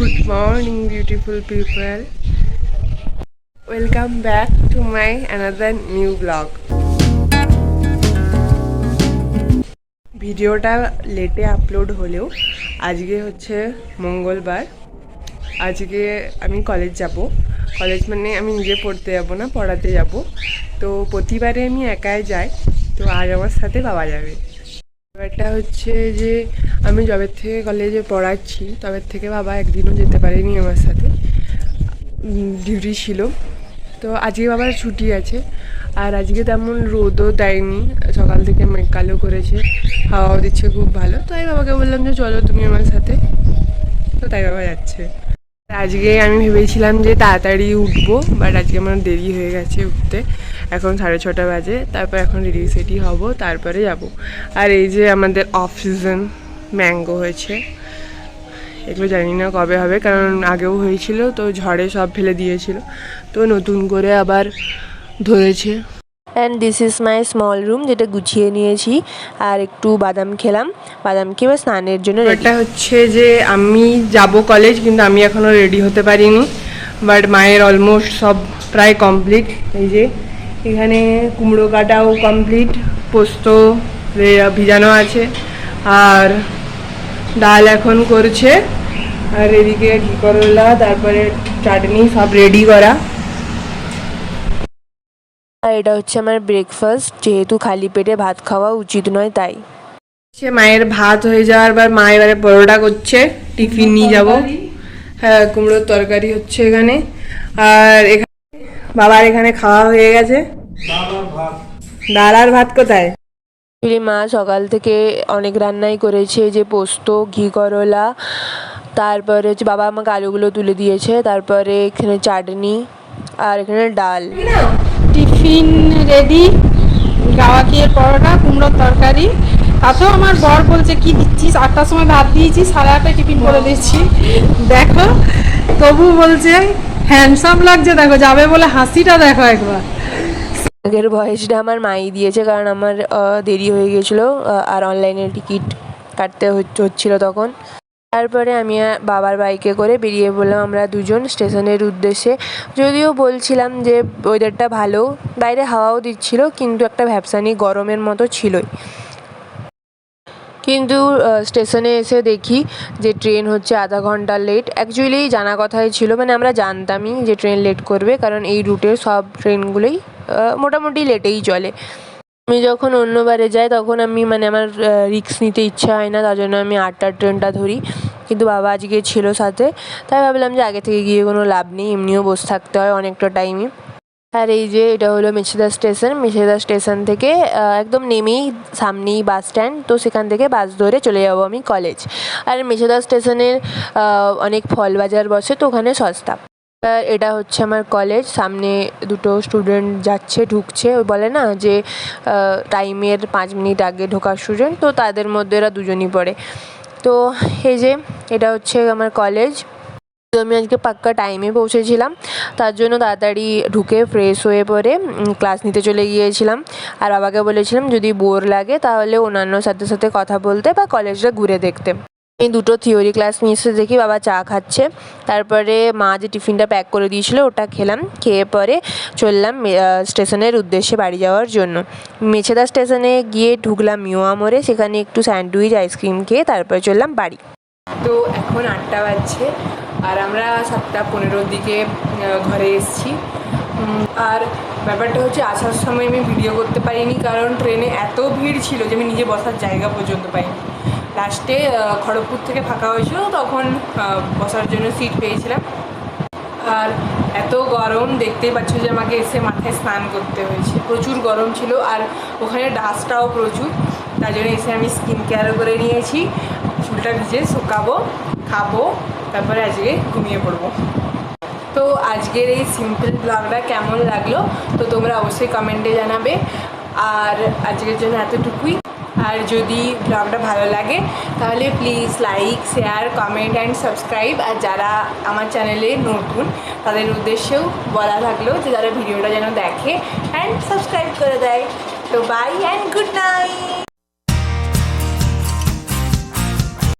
Good morning, beautiful people. Welcome back to my another new vlog. ভিডিওটা লেটে upload হলেও আজকে হচ্ছে মঙ্গলবার। আজকে আমি কলেজ যাব। কলেজ মানে আমি নিজে পড়তে যাব না, পড়াতে যাব। তো প্রতিবারে আমি একাই যাই, তো আজ আমার সাথে বাবা যাবে। ব্যাপারটা হচ্ছে যে আমি যবের থেকে কলেজে পড়াচ্ছি তবের থেকে বাবা একদিনও যেতে পারেনি আমার সাথে, ডিউটি ছিল। তো আজকে বাবার ছুটি আছে, আর আজকে তেমন রোদও দেয়নি, সকাল থেকে মেঘ কালো করেছে, হাওয়াও দিচ্ছে খুব ভালো। তো আমি বাবাকে বললাম যে চলো তুমি আমার সাথে, তো তাই বাবা যাচ্ছে। আজকে আমি ভেবেছিলাম যে তাড়াতাড়ি উঠবো, বাট আজকে আমার দেরি হয়ে গেছে উঠতে। এখন 6:30 বাজে, তারপর এখন রেডি সেটি হব, তারপরে যাব। আর এই যে আমাদের অফ সিজন ম্যাঙ্গো হয়েছে, এগুলো জানি না কবে হবে, কারণ আগেও হয়েছিল তো ঝড়ে সব ফেলে দিয়েছিল, তো নতুন করে আবার ধরেছে। And this is my small room, যেটা গুছিয়ে নিয়েছি। আর একটু বাদাম খেলাম, বাদাম খেয়ে স্নানের জন্য এটা হচ্ছে যে আমি যাব কলেজ, কিন্তু আমি এখনও রেডি হতে পারিনি। বাট মায়ের অলমোস্ট সব প্রায় কমপ্লিট। এই যে এখানে কুমড়ো কাটাও কমপ্লিট, পোস্ত ভিজানো আছে, আর ডাল এখন করছে, আর এদিকে ঘি করলা, তারপরে চাটনি, সব রেডি করা। আর এটা হচ্ছে আমার ব্রেকফাস্ট, যেহেতু খালি পেটে ভাত খাওয়া উচিত নয় তাই। সে মায়ের ভাত হয়ে যাওয়ার পর মা এবারে পরোটা করছে, টিফিন নিয়ে যাব। হ্যাঁ, কুমড়োর তরকারি হচ্ছে এখানে। আর এখানে বাবার এখানে খাওয়া হয়ে গেছে। ডাল আর ভাত কোথায়? মা সকাল থেকে অনেক রান্নাই করেছে, যে পোস্ত, ঘি করলা, তারপরে হচ্ছে বাবা আমাকে আলুগুলো তুলে দিয়েছে, তারপরে এখানে চাটনি, আর এখানে ডাল। টিফিন রেডি, গাওয়া ঘিয়ে পরোটা, কুমড়োর তরকারি। তাতেও আমার বর বলছে কি দিচ্ছিস, 8টার সময় ভাত দিয়েছি, 8:30 টিফিন করে দিচ্ছি। দেখো, তবু বলছে হ্যান্ডসাম লাগছে, দেখো যাবে বলে হাসিটা দেখো একবার। আগের ভয়েসটা আমার মাই দিয়েছে, কারণ আমার দেরি হয়ে গেছিলো, আর অনলাইনে টিকিট কাটতে হচ্ছিলো তখন। তারপরে আমি বাবার বাইকে করে বেরিয়ে পড়লাম আমরা দুজন স্টেশনের উদ্দেশ্যে। যদিও বলছিলাম যে ওয়েদারটা ভালো, বাইরে হাওয়াও দিচ্ছিল, কিন্তু একটা ভ্যাপসানি গরমের মতো ছিলই। কিন্তু স্টেশনে এসে দেখি যে ট্রেন হচ্ছে আধা ঘন্টা লেট। অ্যাকচুয়ালি জানা কথাই ছিল, মানে আমরা জানতামই যে ট্রেন লেট করবে, কারণ এই রুটের সব ট্রেনগুলোই মোটামুটি লেটেই চলে। আমি যখন অন্যবারে যাই তখন আমি আমার রিস্ক নিতে ইচ্ছা হয় না, তার জন্য আমি 8টার ট্রেনটা ধরি। কিন্তু বাবা আজকে ছিল সাথে, তাই ভাবলাম যে আগে থেকে গিয়ে কোনো লাভ নেই, এমনিও বসে থাকতে হয় অনেকটা টাইমই। আর এই যে এটা হলো মেছেদা স্টেশন। মেছেদা স্টেশন থেকে একদম নেমেই সামনেই বাস স্ট্যান্ড, তো সেখান থেকে বাস ধরে চলে যাবো আমি কলেজ। আর মেছেদা স্টেশনের অনেক ফল বাজার বসে, তো ওখানে সস্তা। এটা হচ্ছে আমার কলেজ, সামনে দুটো স্টুডেন্ট যাচ্ছে, ঢুকছে। ওই বলে না যে টাইমের 5 মিনিট আগে ঢোকার স্টুডেন্ট, তো তাদের মধ্যে এরা দুজনই পড়ে। তো এই যে এটা হচ্ছে আমার কলেজ। তো আমি আজকে পাক্কা টাইমে পৌঁছেছিলাম, তার জন্য তাড়াতাড়ি ঢুকে ফ্রেশ হয়ে পরে ক্লাস নিতে চলে গিয়েছিলাম। আর বাবাকে বলেছিলাম যদি বোর লাগে তাহলে অন্যান্য সাথে সাথে কথা বলতে বা কলেজটা ঘুরে দেখতে। এই দুটো থিওরি ক্লাস নিয়ে এসে দেখি বাবা চা খাচ্ছে। তারপরে মা যে টিফিনটা প্যাক করে দিয়েছিল ওটা খেলাম, খেয়ে পরে চললাম স্টেশনের উদ্দেশ্যে বাড়ি যাওয়ার জন্য। মেছেদা স্টেশনে গিয়ে ঢুকলাম মিওয়া মোড়ে, সেখানে একটু স্যান্ডউইচ আইসক্রিম খেয়ে তারপরে চললাম বাড়ি। তো এখন 8টা বাজছে, আর আমরা 7:15 দিকে ঘরে এসেছি। আর ব্যাপারটা হচ্ছে আসার সময় আমি ভিডিও করতে পারিনি, কারণ ট্রেনে এত ভিড় ছিল যে আমি নিজে বসার জায়গা পর্যন্ত পাইনি। লাস্টে খড়গপুর থেকে ফাঁকা হয়েছিল, তখন বসার জন্য সিট পেয়েছিলাম। আর এত গরম, দেখতেই পাচ্ছ যে আমাকে এসে মাথায় স্নান করতে হয়েছে, প্রচুর গরম ছিল, আর ওখানে ডাস্টটাও প্রচুর। তার জন্য এসে আমি স্কিন কেয়ারও করে নিয়েছি, চুলটা ভিজে শুকাবো, খাবো, তারপরে আজকে ঘুমিয়ে পড়বো। তো আজকের এই সিম্পল ব্লগটা কেমন লাগলো তো তোমরা অবশ্যই কমেন্টে জানাবে। আর আজকের জন্য এতটুকুই। আর যদি ব্লগটা ভালো লাগে তাহলে please like, share, comment and subscribe. আর যারা আমার চ্যানেলে নতুন তাদের উদ্দেশ্যেও বলা থাকলো যে তারা ভিডিওটা যেন দেখে অ্যান্ড সাবস্ক্রাইব করে দেয়। তো বাই অ্যান্ড গুড নাইট।